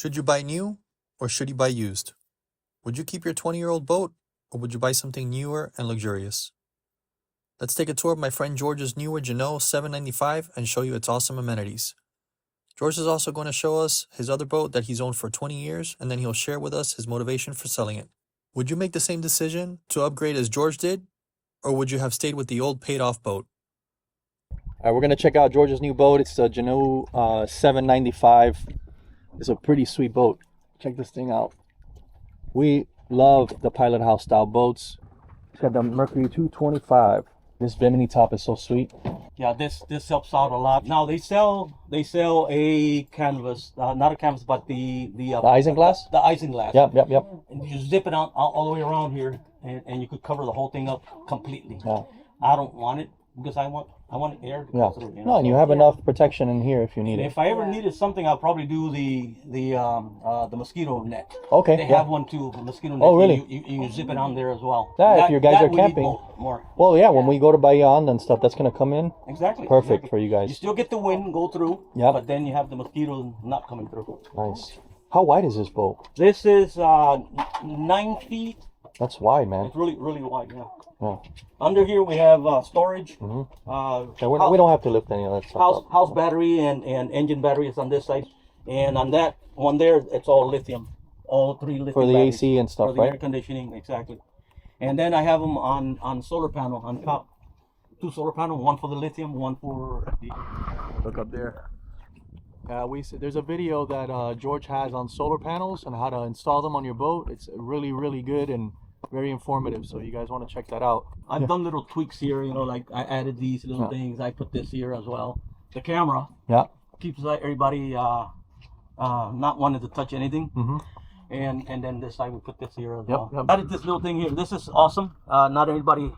Should you buy new or should you buy used? Would you keep your 20-year-old boat or would you buy something newer and luxurious? Let's take a tour of my friend George's newer Jeanneau 795 and show you its awesome amenities. George is also going to show us his other boat that he's owned for 20 years, and then he'll share with us his motivation for selling it. Would you make the same decision to upgrade as George did, or would you have stayed with the old paid-off boat? All right, we're going to check out George's new boat. It's a Jeanneau 795. It's a pretty sweet boat. Check this thing out. We love the Pilot House style boats. It's got the Mercury 225. This bimini top is so sweet. Yeah, this helps out a lot. Now they sell a canvas, not a canvas, but the isinglass. The isinglass. Yep. And you zip it out all the way around here, and you could cover the whole thing up completely. Yeah. I don't want it because I want air to go through. No, and you have enough protection in here if you need it. If I ever needed something, I'll probably do the mosquito net. Okay. They have one too, the mosquito net. Oh, really? You zip it on there as well. Yeah, if your guys are camping. More. Well, yeah, when we go to Bayonne and stuff, that's gonna come in. Exactly. Perfect for you guys. You still get the wind go through. Yeah. But then you have the mosquito not coming through. Nice. How wide is this boat? This is 9 feet. That's wide, man. It's really wide. Yeah. Yeah. Under here we have storage. Mm-hmm. We don't have to lift any of that stuff. House battery and engine battery is on this side, and on that one there, it's all lithium. All 3 lithium for the batteries. AC and stuff, for the right? air conditioning, exactly. And then I have them on solar panel on top. 2 solar panel, one for the lithium, one for the. Look up there. There's a video that George has on solar panels and how to install them on your boat. It's really good and very informative, so you guys want to check that out. I've done little tweaks here, like I added these little things. I put this here as well. The camera keeps everybody not wanting to touch anything. Mm-hmm. And then this side we put this here as well. Yep. Added this little thing here. This is awesome. Not everybody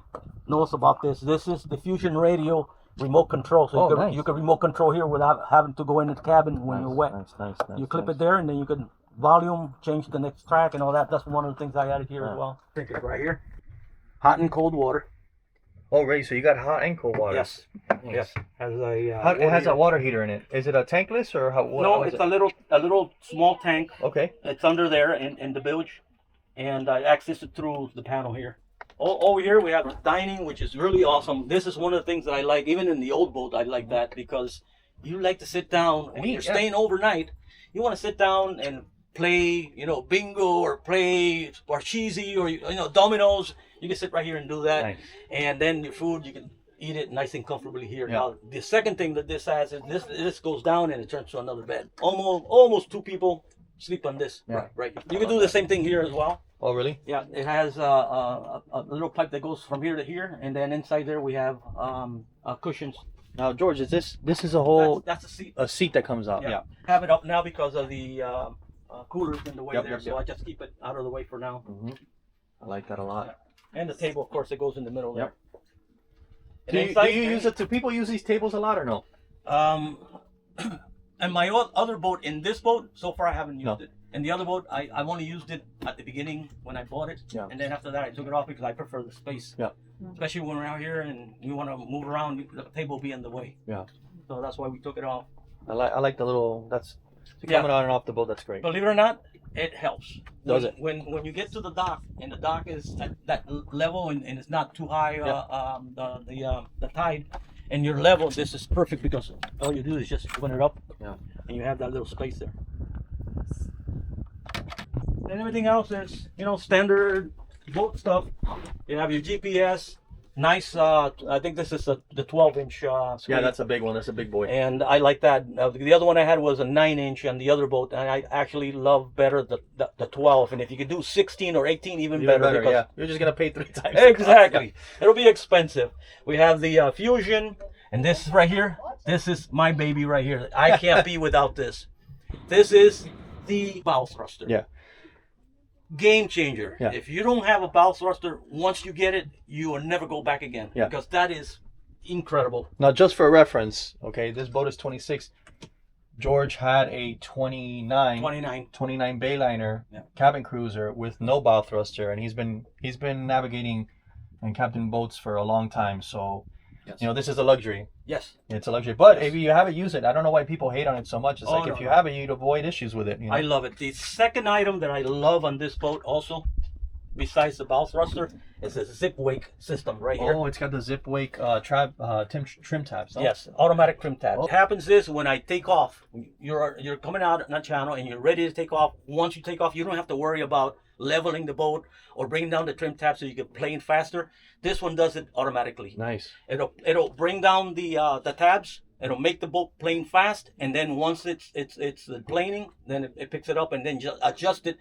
knows about this. This is the Fusion Radio remote control. So you can remote control here without having to go into the cabin when you're wet. Nice. You clip it there, and then you can volume, change the next track and all that. That's one of the things I added here as well. Think it right here. Hot and cold water. Oh, right. So you got hot and cold water. Yes. Nice. Yes. It has a water heater in it. Is it a tankless or how? No, it's a little small tank. Okay. It's under there in the bilge, and I access it through the panel here. Over here we have dining, which is really awesome. This is one of the things that I like. Even in the old boat, I like that because you like to sit down when you're staying overnight. You want to sit down and play, bingo or play parcheesi or dominoes. You can sit right here and do that. Nice. And then your food, you can eat it nice and comfortably here. Yeah. Now the second thing that this has is this goes down and it turns to another bed. Almost 2 people sleep on this. Yeah. Right. You can do the same thing here as well. Oh, really? Yeah, it has a little pipe that goes from here to here, and then inside there we have cushions. Now, George, this is a whole that's a seat. A seat that comes out. Yeah. Have it up now because of the coolers in the way there, so Yep. I just keep it out of the way for now. Mm-hmm. I like that a lot. And the table, of course, it goes in the middle there. Do you use it? Do people use these tables a lot or no? And my other boat, in this boat, so far I haven't used it. In the other boat, I've only used it at the beginning when I bought it. Yeah. And then after that, I took it off because I prefer the space. Yeah. Especially when we're out here and you want to move around, the table will be in the way. Yeah. So that's why we took it off. I like the little, coming on and off the boat, that's great. Believe it or not, it helps. Does it? When you get to the dock, and the dock is at that level and it's not too high, the tide, and you're level, this is perfect because all you do is just open it up, and you have that little space there. And everything else is, standard boat stuff. You have your GPS. Nice. I think this is the 12-inch screen. Yeah, that's a big one. That's a big boy. And I like that. The other one I had was a 9-inch on the other boat, and I actually love better the 12. And if you could do 16 or 18, even better. Yeah, you're just gonna pay 3 times. Exactly. It'll be expensive. We have the Fusion, and this right here. This is my baby right here. I can't be without this. This is the bow thruster. Yeah. Game changer. Yeah. If you don't have a bow thruster, once you get it, you will never go back again. Yeah. Because that is incredible. Now, just for reference, okay, this boat is 26. George had a 29 Bayliner cabin cruiser with no bow thruster, and he's been navigating and captaining boats for a long time. So Yes. You know, this is a luxury. Yes. It's a luxury. But Yes. if you haven't used it, I don't know why people hate on it so much. It's like no, if you no. have it, you'd avoid issues with it. You know? I love it. The second item that I love on this boat also, besides the bow thruster, is a zip wake system right here. Oh, it's got the zip wake trim tabs. Huh? Yes, automatic trim tab. Oh. What happens is when I take off, you're coming out on that channel and you're ready to take off. Once you take off, you don't have to worry about leveling the boat or bringing down the trim tab so you can plane faster. This one does it automatically. Nice. It'll bring down the tabs. It'll make the boat plane fast, and then once it's planing, then it picks it up and then just adjust it.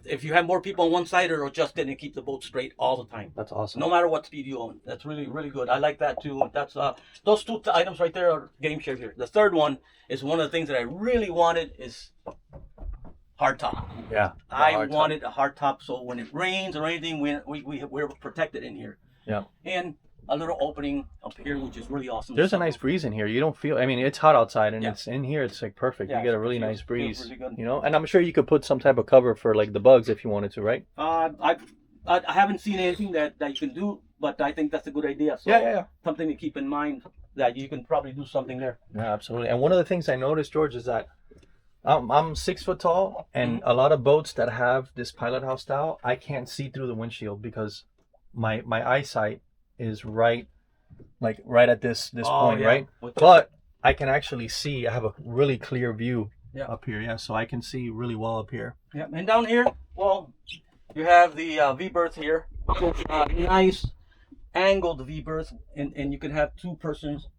If you have more people on one side, it'll adjust it and keep the boat straight all the time. That's awesome. No matter what speed you own. That's really, really good. I like that too. That's those two items right there are game changer. The third one is one of the things that I really wanted is hard top. Yeah. I wanted a hard top so when it rains or anything, we're protected in here. Yeah. And a little opening up here, which is really awesome. There's a nice breeze in here. You don't feel. I mean, it's hot outside, and Yeah. it's in here. It's like perfect. Yeah, You get a it really feels- nice breeze. feels really good. You know, and I'm sure you could put some type of cover for like the bugs if you wanted to, right? I haven't seen anything that you can do, but I think that's a good idea. So Yeah. something to keep in mind that you can probably do something there. Yeah, absolutely. And one of the things I noticed, George, is that I'm 6 foot tall, and a lot of boats that have this pilot house style, I can't see through the windshield because my eyesight is right at this point, yeah. right? But I can actually see. I have a really clear view up here, yeah. So I can see really well up here. Yeah, and down here, well, you have the V-berth here. Nice angled V-berth, and you can have two persons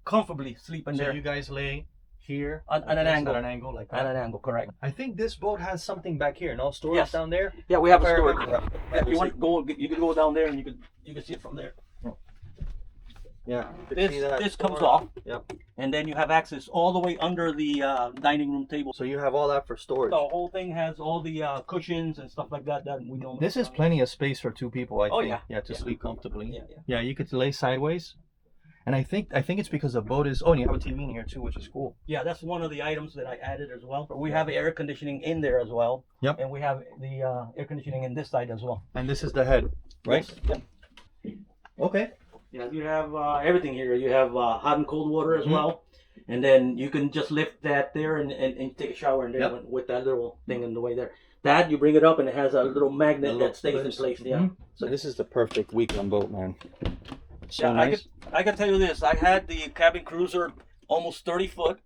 comfortably sleeping So there. you guys lay here At an angle. At an angle like that. At an angle, correct. I think this boat has something back here. No storage Yes. down there. Yeah, we have a If I storage. remember. If you want to go, you can go down there and you can see it from there. Yeah. This comes off. Yep. And then you have access all the way under the dining room table. So you have all that for storage. The whole thing has all the cushions and stuff like that we don't. This is plenty of space for two people, I Oh, think. yeah. Yeah, to sleep comfortably. Yeah. Yeah, you could lay sideways. And I think it's because the boat is. Oh, and you have a TV in here too, which is cool. Yeah, that's one of the items that I added as well. We have air conditioning in there as well. Yep. And we have the air conditioning in this side as well. And this is the head, right? Yes. Yeah. Okay. Yeah, you have everything here. You have hot and cold water as Mhm. well. And then you can just lift that there and take a shower in there Yep. with that little thing in the way there. That, you bring it up and it has a little magnet little that stays in clips. place. Yeah. Mhm. So this is the perfect weekend boat, man. So Yeah, nice. I can tell you this. I had the cabin cruiser almost 30 foot.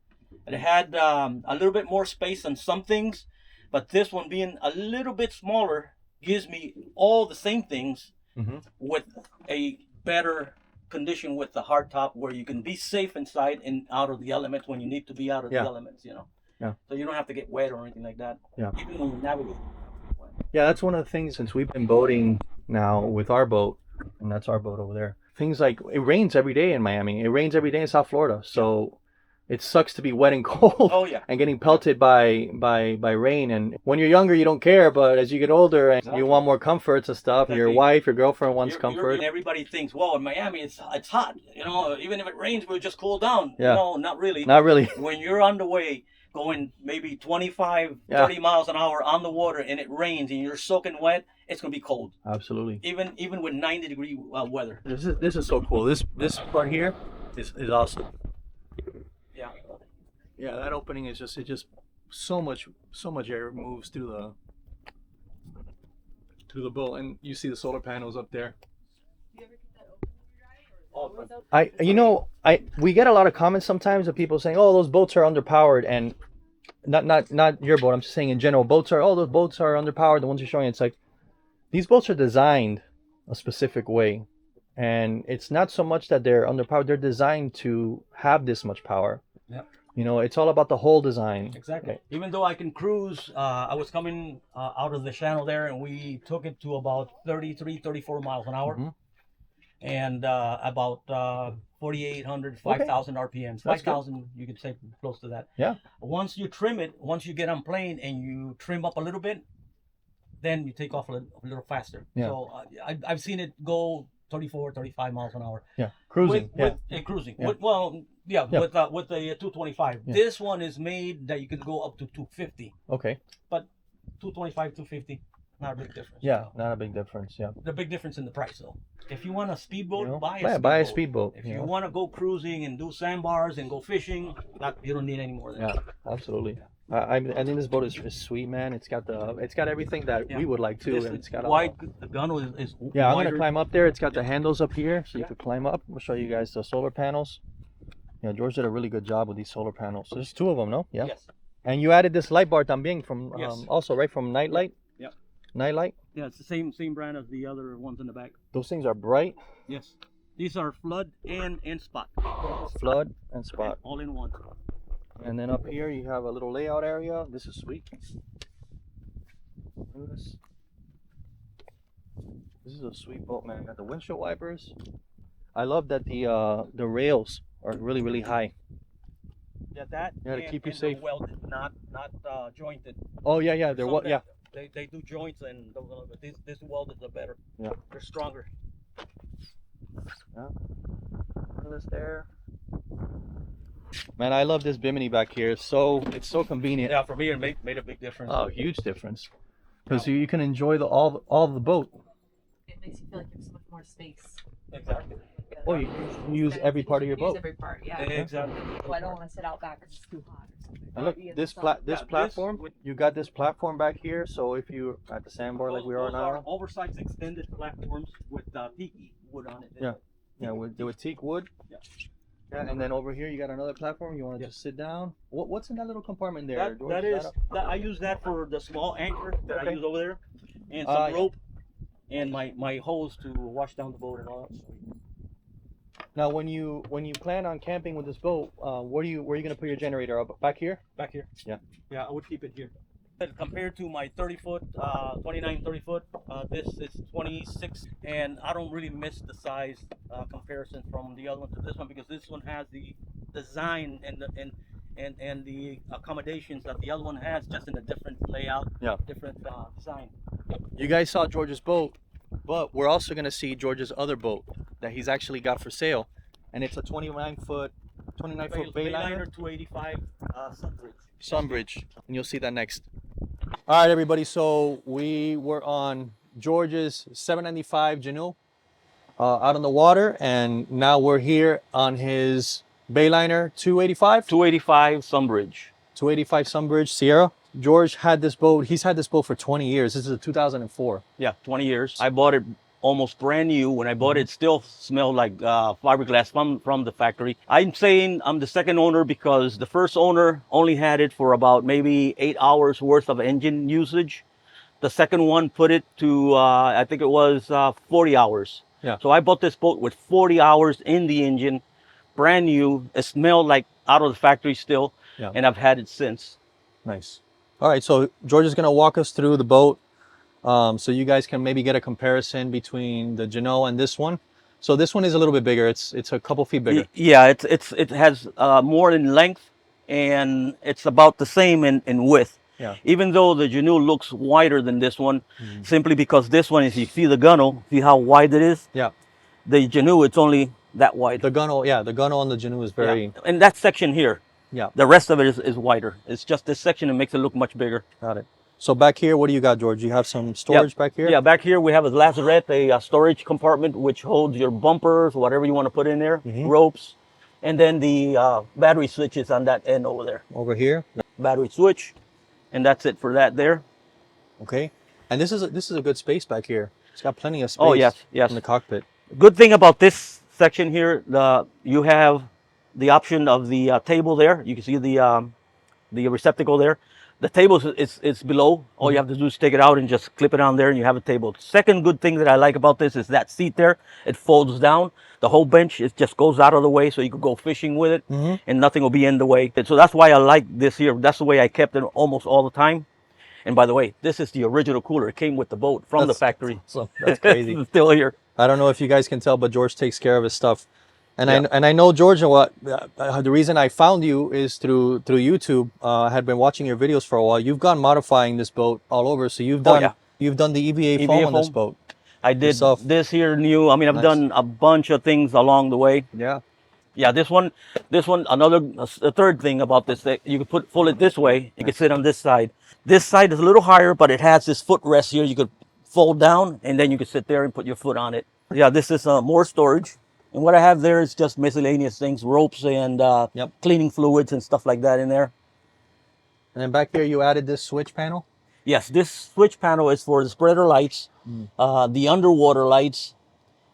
And it had a little bit more space on some things. But this one being a little bit smaller gives me all the same things Mhm. with a better condition with the hard top where you can be safe inside and out of the elements when you need to be out of Yeah. the elements, you know. Yeah. So you don't have to get wet or anything like that. Yeah. Even when you navigate. Yeah, that's one of the things since we've been boating now with our boat, and that's our boat over there. Things like it rains every day in Miami. It rains every day in South Florida. So it sucks to be wet and cold Oh yeah. and getting pelted by rain. And when you're younger, you don't care, but as you get older and Exactly. you want more comforts and stuff, your Exactly. wife, your girlfriend wants You're- comfort. and everybody thinks, well, in Miami it's hot. You know, even if it rains, we'll just cool down. Yeah. No, not really. Not really. When you're on the way going maybe 25, Yeah. 30 miles an hour on the water and it rains and you're soaking wet, it's going to be cold. Absolutely. Even with 90-degree weather. This is so cool. This part here is awesome. Yeah. Yeah, that opening is just so much air moves through the boat, and you see the solar panels up there. We get a lot of comments sometimes of people saying, "Oh, those boats are underpowered," and not your boat. I'm just saying in general, those boats are underpowered. The ones you're showing, it's like these boats are designed a specific way, and it's not so much that they're underpowered. They're designed to have this much power. Yeah. You know, it's all about the whole design. Exactly. Even though I can cruise, I was coming out of the channel there and we took it to about 33, 34 miles an hour. Mhm. And about 4,800, 5,000 RPMs. That's good. 5,000, you could say close to that. Yeah. Once you trim it, once you get on plane and you trim up a little bit, then you take off a little faster. Yeah. So I've seen it go 34, 35 miles an hour. Yeah, cruising. Cruising. Yeah. Yeah. Yeah. With the 225. Yeah. This one is made that you can go up to 250. Okay. 225, 250. Not a big difference. Yeah, not a big difference. Yeah. The big difference in the price, though. If you want a speedboat, You know, buy buy a a speedboat. speedboat. If you want to go cruising and do sandbars and go fishing, you don't need any more than that. Absolutely. I think this boat is sweet, man. It's got everything that we would like too, and it's got wide. The gunnel is yeah. I'm wider. gonna climb up there. It's got the handles up here, so you could climb up. We'll show you guys the solar panels. Yeah, George did a really good job with these solar panels. So there's two of them, no? Yeah. Yes. And you added this light bar también from Yes. also right from Nightlight. Yep. Nightlight. Yeah, it's the same brand as the other ones in the back. Those things are bright. Yes. These are flood and spot. Flood and spot. All in one. And then up here you have a little layout area. This is sweet. Look at this. This is a sweet boat, man. Got the windshield wipers. I love that the rails are really high. Yeah, that. Yeah, to keep you safe. Welded, not jointed. Oh yeah, they're what? Yeah. They do joints, and this welded are better. Yeah. They're stronger. Yeah. Look at this there. Man, I love this bimini back here. It's so convenient. Yeah, for me it made a big difference. Oh, huge difference. Because you can enjoy all of the boat. It makes you feel like you have so much more space. Exactly. Oh, you can use every part of your boat. Use every part, yeah. Exactly. Oh, I don't want to sit out back because it's too hot or something. And look, Be in this the sun. platform, you got this platform back here. So if you're at the sandbar like we are Those now, are oversized extended platforms with tiki wood on it. yeah, with teak wood. Yeah. Yeah, and then over here you got another platform. You want to just sit down. What's in that little compartment there? George? I use that for the small anchor that I use over there, and some Yeah. rope, and my hose to wash down the boat and all that. Now, when you plan on camping with this boat, where are you gonna put your generator? Up back here? Back here. Yeah. Yeah, I would keep it here. Compared to my 30 foot, 29, 30 foot, this is 26, and I don't really miss the size comparison from the other one to this one, because this one has the design and the accommodations that the other one has, just in a different layout, different design. You guys saw George's boat, but we're also gonna see George's other boat that he's actually got for sale, and it's a 29 foot Bayliner 285 Sunbridge. Sunbridge, and you'll see that next. All right, everybody. So we were on George's 795 Jeanneau out on the water, and now we're here on his Bayliner 285. 285 Sunbridge. 285 Sunbridge Ciera. George had this boat. He's had this boat for 20 years. This is a 2004. Yeah, 20 years. I bought it almost brand new. When I bought it, still smelled like fiberglass from the factory. I'm saying I'm the second owner because the first owner only had it for about maybe 8 hours worth of engine usage. The second one put it to, I think it was 40 hours. Yeah. So I bought this boat with 40 hours in the engine, brand new. It smelled like out of the factory still, and I've had it since. Nice. All right, so George is going to walk us through the boat, so you guys can maybe get a comparison between the Jeanneau and this one. So this one is a little bit bigger. It's a couple feet bigger. Yeah, it has more in length, and it's about the same in width. Yeah. Even though the Jeanneau looks wider than this one, simply because this one, if you see the gunnel, see how wide it is? Yeah. The Jeanneau, it's only that wide. The gunnel, the gunnel on the Jeanneau is very... Yeah. And that section here. Yeah. The rest of it is wider. It's just this section that makes it look much bigger. Got it. So back here, what do you got, George? You have some storage back here? Yeah, back here we have a lazarette, a storage compartment which holds your bumpers, whatever you want to put in there, ropes, and then the battery switches on that end over there. Over here? Battery switch, and that's it for that there. Okay. And this is a good space back here. It's got plenty of space. Oh, yes. In the cockpit. Good thing about this section here, you have the option of the table there. You can see the receptacle there. The table is below. All you have to do is take it out and just clip it on there, and you have a table. Second good thing that I like about this is that seat there. It folds down. The whole bench, it just goes out of the way, so you can go fishing with it, and nothing will be in the way. And so that's why I like this here. That's the way I kept it almost all the time. And by the way, this is the original cooler. It came with the boat from the factory. So that's crazy. It's still here. I don't know if you guys can tell, but George takes care of his stuff. And I know, George, what the reason I found you is through YouTube. I had been watching your videos for a while. You've gone modifying this boat all over. So you've done the EVA foam on this boat. I did this here new. I mean, I've done a bunch of things along the way. Yeah. Yeah, this one, a third thing about this, that you can fold it this way. You can sit on this side. This side is a little higher, but it has this footrest here. You could fold down, and then you can sit there and put your foot on it. Yeah, this is more storage. And what I have there is just miscellaneous things, ropes and Yep. cleaning fluids and stuff like that in there. And then back here, you added this switch panel. Yes, this switch panel is for the spreader lights, the underwater lights,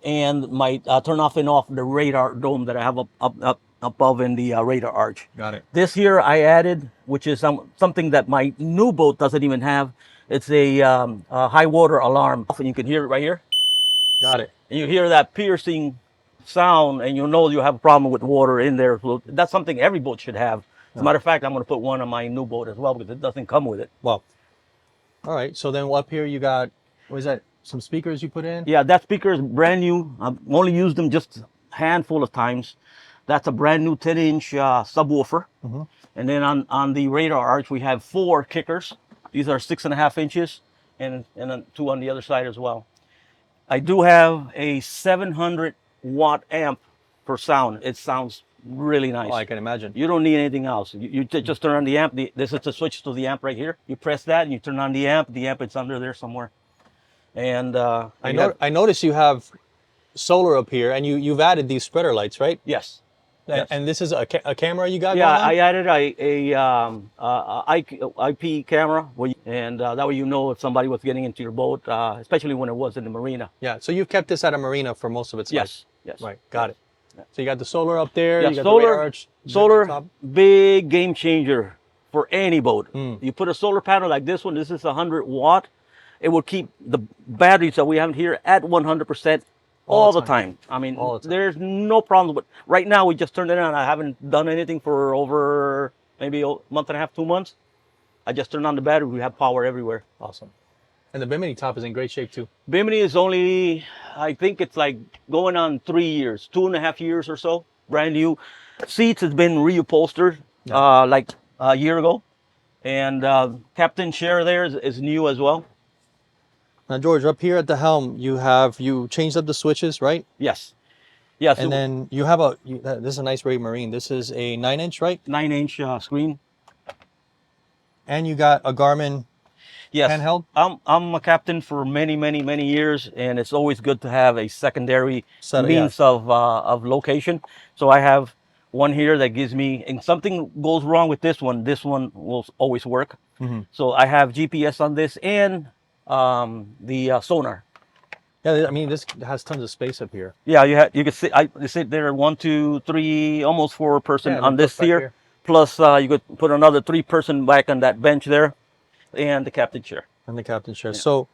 and my turn off and off the radar dome that I have up above in the radar arch. Got it. This here I added, which is something that my new boat doesn't even have. It's a high water alarm, and you can hear it right here. Got it. And you hear that piercing sound, and you know you have a problem with water in there. So that's something every boat should have. As a matter of fact, I'm going to put one on my new boat as well because it doesn't come with it. Well, all right. So then up here you got, what is that? Some speakers you put in? Yeah, that speaker is brand new. I've only used them just a handful of times. That's a brand new 10-inch subwoofer. And then on the radar arch, we have 4 kickers. These are 6.5 inches, and then 2 on the other side as well. I do have a 700 watt amp for sound. It sounds really nice. Oh, I can imagine. You don't need anything else. You just turn on the amp. This is the switch to the amp right here. You press that and you turn on the amp. The amp is under there somewhere. And I noticed you have solar up here, and you've added these spreader lights, right? yes. And this is a camera you got Yeah, going on? I added a IP camera, and that way you know if somebody was getting into your boat, especially when it was in the marina. Yeah, so you've kept this at a marina for most of its life. Yes, yes. Right, got it. So you got the solar up there, Yeah, you got the radar arch. solar, big game changer for any boat. Hmm. You put a solar panel like this one, this is 100 watt, it will keep the batteries that we have here at 100% all the time. I mean, All the time. there's no problem. But right now, we just turned it on. I haven't done anything for over maybe a month and a half, 2 months. I just turned on the battery. We have power everywhere. Awesome. And the Bimini top is in great shape too. Bimini is only, I think it's like going on 3 years, 2.5 years or so. Brand new. Seats has been reupholstered like a year ago. And Captain Ciera there is new as well. Now, George, up here at the helm, you changed up the switches, right? Yes. Yes. And then you have this is a nice Ray Marine. This is a 9-inch, right? 9-inch screen. And you got a Garmin Yes. handheld? I'm a captain for many, many, many years, and it's always good to have a secondary Set- means of location. So I have one here that gives me, and something goes wrong with this one will always work. So I have GPS on this and the sonar. Yeah, I mean, this has tons of space up here. Yeah, you can sit. You sit there, 1, 2, 3, almost 4 person Yeah, on the this back here. here. Plus, you could put another 3 person back on that bench there, and the captain chair. And the captain chair. So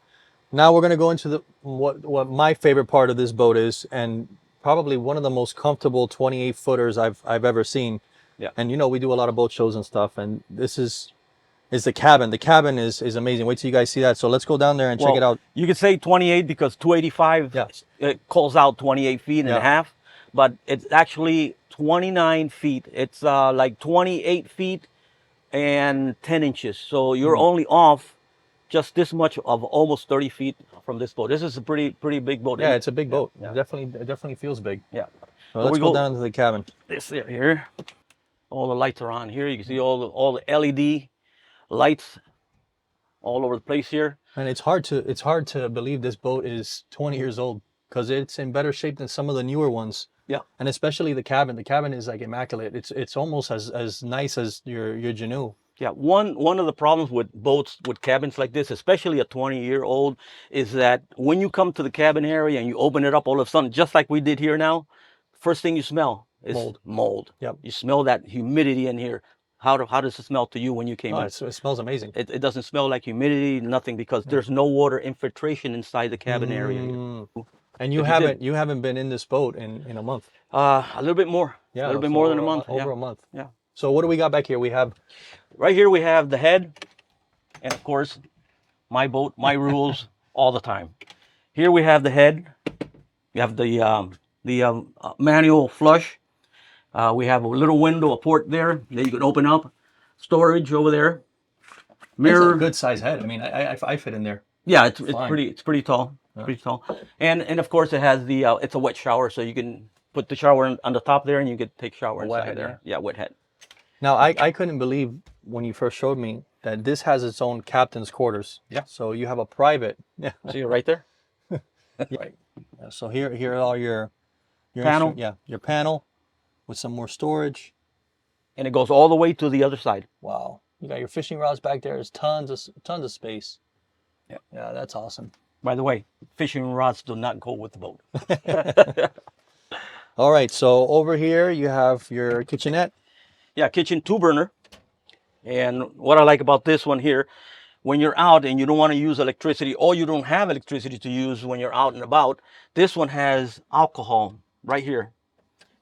now we're going to go into what my favorite part of this boat is, and probably one of the most comfortable 28 footers I've ever seen. Yeah. And we do a lot of boat shows and stuff, and this is the cabin. The cabin is amazing. Wait till you guys see that. So let's go down there and check it out. You could say 28 because 285 it calls out 28 feet and a half, but it's actually 29 feet. It's like 28 feet and 10 inches. So you're only off just this much of almost 30 feet from this boat. This is a pretty big boat. Yeah, it's a big boat. Yeah. It definitely feels big. Yeah. So let's go down to the cabin. This here, all the lights are on here. You can see all the LED lights all over the place here. And it's hard to believe this boat is 20 years old because it's in better shape than some of the newer ones. Yeah. And especially the cabin. The cabin is like immaculate. It's almost as nice as your Jeanneau. Yeah, one of the problems with boats with cabins like this, especially a 20-year-old, is that when you come to the cabin area and you open it up all of a sudden, just like we did here now, first thing you smell is mold. Yep. You smell that humidity in here. How does it smell to you when you came in? It smells amazing. It doesn't smell like humidity, nothing, because there's no water infiltration inside the cabin area. And you haven't been in this boat in a month. A little bit more. Yeah, a little bit so more than a month. Over a month. Yeah. So what do we got back here? We have right here we have the head, and of course, my boat, my rules all the time. Here we have the head. You have the manual flush. We have a little window, a port there that you can open up. Storage over there. Mirror. It's a good size head. I mean, I fit in there. Yeah, it's pretty tall. Yeah. Pretty tall. And of course it has the it's a wet shower, so you can Put the shower on the top there, and you could take shower A wet inside head, there. Yeah, wet head. Now, I couldn't believe when you first showed me that this has its own captain's quarters. Yeah. So you have a private. Yeah. See it right there? Right. So here are all your Panel. your panel with some more storage. And it goes all the way to the other side. Wow. You got your fishing rods back there. There's tons of space. Yeah. Yeah, that's awesome. By the way, fishing rods do not go with the boat. All right. So over here you have your kitchenette. Yeah, kitchen 2-burner. And what I like about this one here, when you're out and you don't want to use electricity, or you don't have electricity to use when you're out and about, this one has alcohol right here.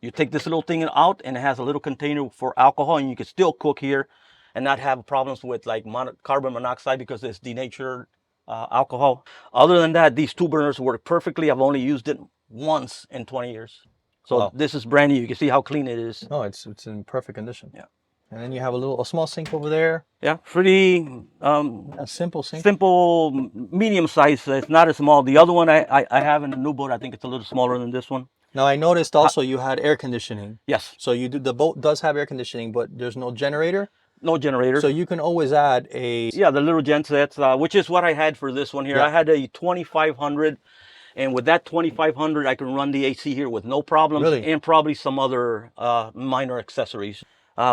You take this little thing out, and it has a little container for alcohol, and you can still cook here and not have problems with like carbon monoxide because it's denatured alcohol. Other than that, these 2-burners work perfectly. I've only used it once in 20 years. So Wow. this is brand new. You can see how clean it is. Oh, it's in perfect condition. Yeah. And then you have a small sink over there. Yeah, pretty A simple sink. simple, medium size. It's not as small. The other one I have in the new boat, I think it's a little smaller than this one. Now I noticed also you had air conditioning. Yes, So the boat does have air conditioning, but there's no generator. no generator. So you can always add a Yeah, the little gensets, which is what I had for this one here. Yeah. I had a 2500, and with that 2500, I can run the AC here with no problems, Really? and probably some other minor accessories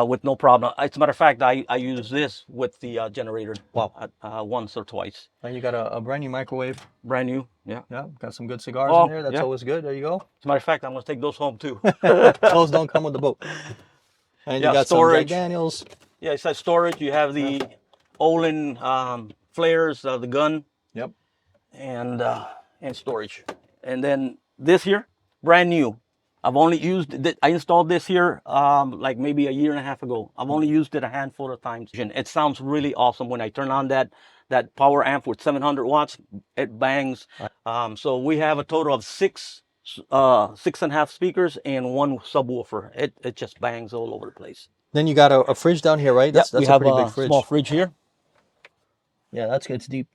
with no problem. As a matter of fact, I use this with the generator. Wow. Once or twice. And you got a brand new microwave. Brand new, yeah. Yeah, got some good cigars Oh, in there. That's yeah. always good. There you go. As a matter of fact, I'm gonna take those home too. Those don't come with the boat. And Yeah, you got storage. some Jack Daniels. Yeah, it says storage. You have the Olin flares, the gun, Yep. and storage. And then this here, brand new. I've only used it. I installed this here like maybe a year and a half ago. I've only used it a handful of times. It sounds really awesome when I turn on that power amp with 700 watts. It bangs. So we have a total of 6.5 speakers and 1 subwoofer. It just bangs all over the place. Then you got a fridge down here, right? That's we a have pretty a big fridge. small fridge here. Yeah, that's good. It's deep.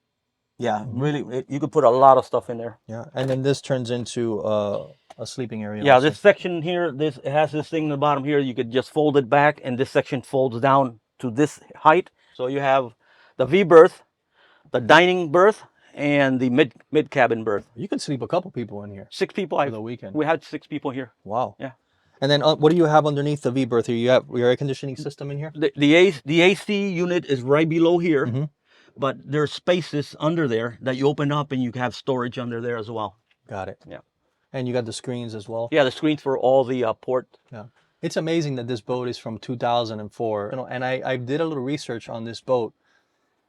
Yeah, really, you could put a lot of stuff in there. Yeah, and then this turns into a sleeping area. Yeah, also. this section here, it has this thing in the bottom here. You could just fold it back, and this section folds down to this height. So you have the V berth, the dining berth, and the mid cabin berth. You could sleep a couple people in here 6 people. for the weekend. We had 6 people here. Wow. Yeah. And then what do you have underneath the V berth here? You have your air conditioning system in here? The AC unit is right below here, Mhm. but there's spaces under there that you open up, and you can have storage under there as well. Got it. Yeah. And you got the screens as well? Yeah, the screens for all the port. Yeah. It's amazing that this boat is from 2004. You know, and I did a little research on this boat,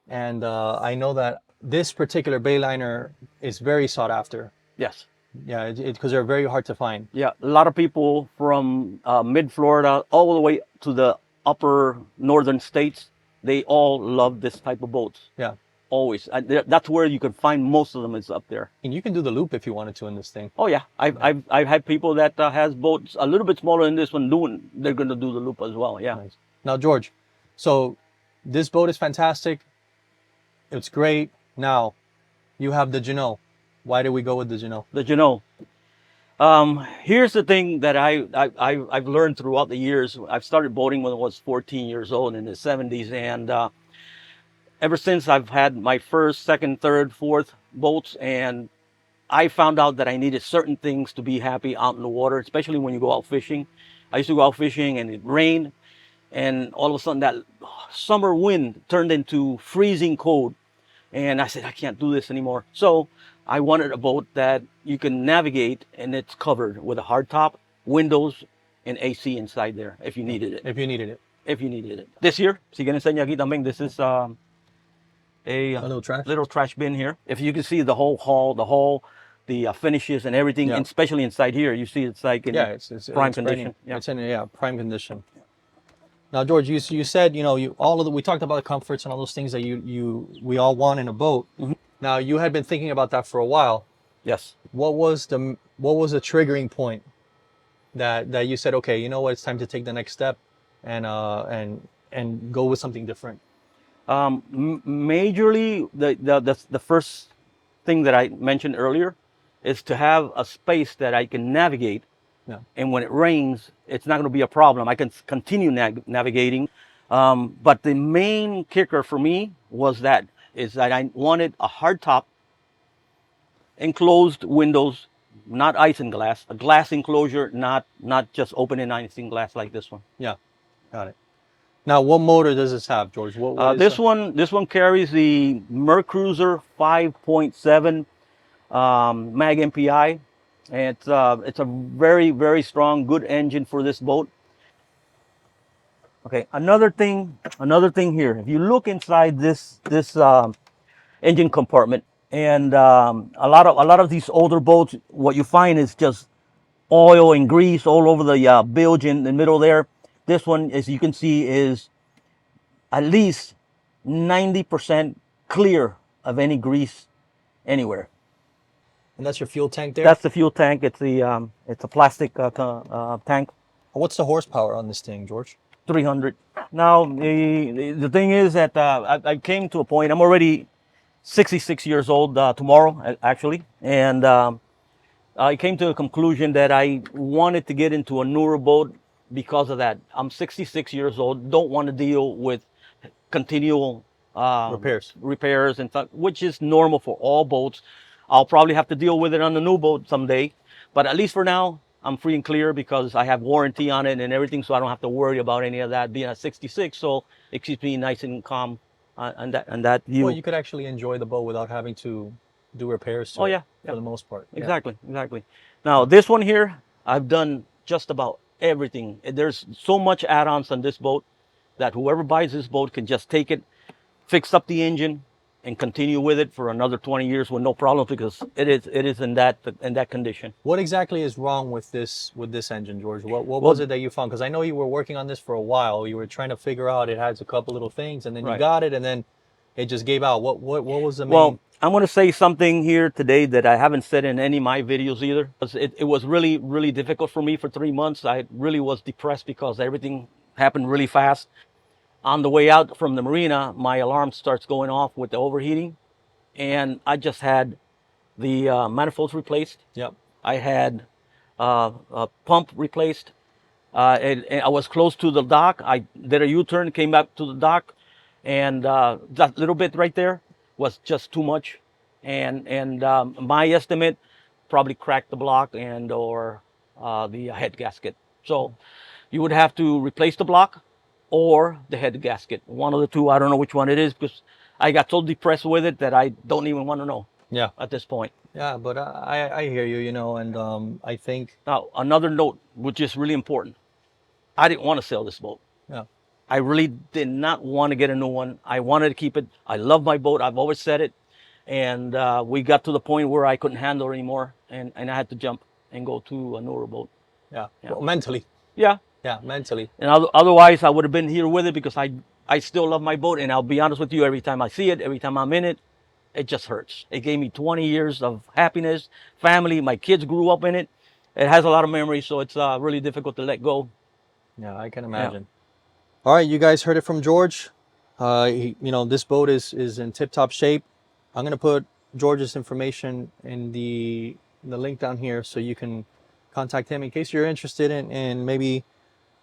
and I know that this particular Bayliner is very sought after. Yes. Yeah, because they're very hard to find. Yeah, a lot of people from mid-Florida all the way to the upper northern states, they all love this type of boats. Yeah. Always. That's where you can find most of them is up there. And you can do the loop if you wanted to in this thing. Oh yeah, I've had people that has boats a little bit smaller than this one they're going to do the loop as well. Yeah. Nice. Now, George, so this boat is fantastic. It's great. Now, you have the Jeanneau. Why did we go with the Jeanneau? The Jeanneau. Here's the thing that I've learned throughout the years. I've started boating when I was 14 years old in the 70s, and ever since I've had my first, second, third, fourth boats, and I found out that I needed certain things to be happy out in the water, especially when you go out fishing. I used to go out fishing and it rained, and all of a sudden that summer wind turned into freezing cold. And I said, I can't do this anymore. So I wanted a boat that you can navigate and it's covered with a hard top, windows, and AC inside there if you needed it. If you needed it. If you needed it. This here, si que enseña aquí también, this is a little trash bin here. If you can see the whole hull, the finishes and everything, Yeah. and especially inside here, you see it's like in it's prime it's condition. Yeah. It's in prime condition. Now, George, you said we talked about the comforts and all those things that we all want in a boat. Mhm. Now, you had been thinking about that for a while. Yes. What was the triggering point that you said, okay, you know what, it's time to take the next step and go with something different? Majorly, the first thing that I mentioned earlier is to have a space that I can navigate Yeah. And when it rains, it's not going to be a problem. I can continue navigating. But the main kicker for me was that I wanted a hard top, enclosed windows, not isinglass, a glass enclosure, not just open and isinglass like this one. Yeah. Got it. Now, what motor does this have, George? What is This one carries the Mercruiser 5.7 mag MPI. And it's a very strong, good engine for this boat. Okay, another thing here. If you look inside this engine compartment, and a lot of these older boats, what you find is just oil and grease all over the bilge in the middle there. This one, as you can see, is at least 90% clear of any grease anywhere. And that's your fuel tank there? That's the fuel tank. It's a plastic tank. What's the horsepower on this thing, George? 300. Now the thing is that I came to a point. I'm already 66 years old tomorrow, actually, and I came to a conclusion that I wanted to get into a newer boat because of that. I'm 66 years old. Don't want to deal with continual repairs and stuff, which is normal for all boats. I'll probably have to deal with it on the new boat someday, but at least for now, I'm free and clear because I have warranty on it and everything, so I don't have to worry about any of that being at 66. So it keeps me nice and calm on that view. Well, you could actually enjoy the boat without having to do repairs to it for the most part. Exactly. Now this one here, I've done just about everything. There's so much add-ons on this boat that whoever buys this boat can just take it, fix up the engine, and continue with it for another 20 years with no problem because it is in that condition. What exactly is wrong with this engine, George? What was it that you found? Because I know you were working on this for a while. You were trying to figure out it has a couple little things, and then you got it, and then it just gave out. What was the main? Well, I'm going to say something here today that I haven't said in any of my videos either. It was really difficult for me for 3 months. I really was depressed because everything happened really fast. On the way out from the marina, my alarm starts going off with the overheating, and I just had the manifolds replaced. Yep. I had a pump replaced. And I was close to the dock. I did a U-turn, came back to the dock, and that little bit right there was just too much. And my estimate, probably cracked the block and or the head gasket. So you would have to replace the block or the head gasket. One of the two. I don't know which one it is because I got so depressed with it that I don't even want to know. Yeah. At this point. Yeah, but I hear you, and I think. Now, another note, which is really important. I didn't want to sell this boat. Yeah. I really did not want to get a new one. I wanted to keep it. I love my boat. I've always said it. And we got to the point where I couldn't handle it anymore. And I had to jump and go to a newer boat. Yeah. Well, mentally. Yeah. Yeah, mentally. And otherwise, I would have been here with it because I still love my boat. And I'll be honest with you, every time I see it, every time I'm in it, it just hurts. It gave me 20 years of happiness, family. My kids grew up in it. It has a lot of memories, so it's really difficult to let go. Yeah, I can imagine. Yeah. All right, you guys heard it from George. This boat is in tip-top shape. I'm going to put George's information in the link down here so you can contact him in case you're interested in maybe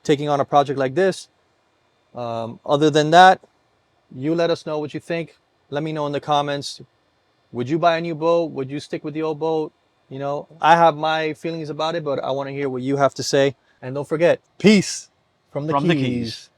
taking on a project like this. Other than that, you let us know what you think. Let me know in the comments. Would you buy a new boat? Would you stick with the old boat? I have my feelings about it, but I want to hear what you have to say. And don't forget, peace from the Keys.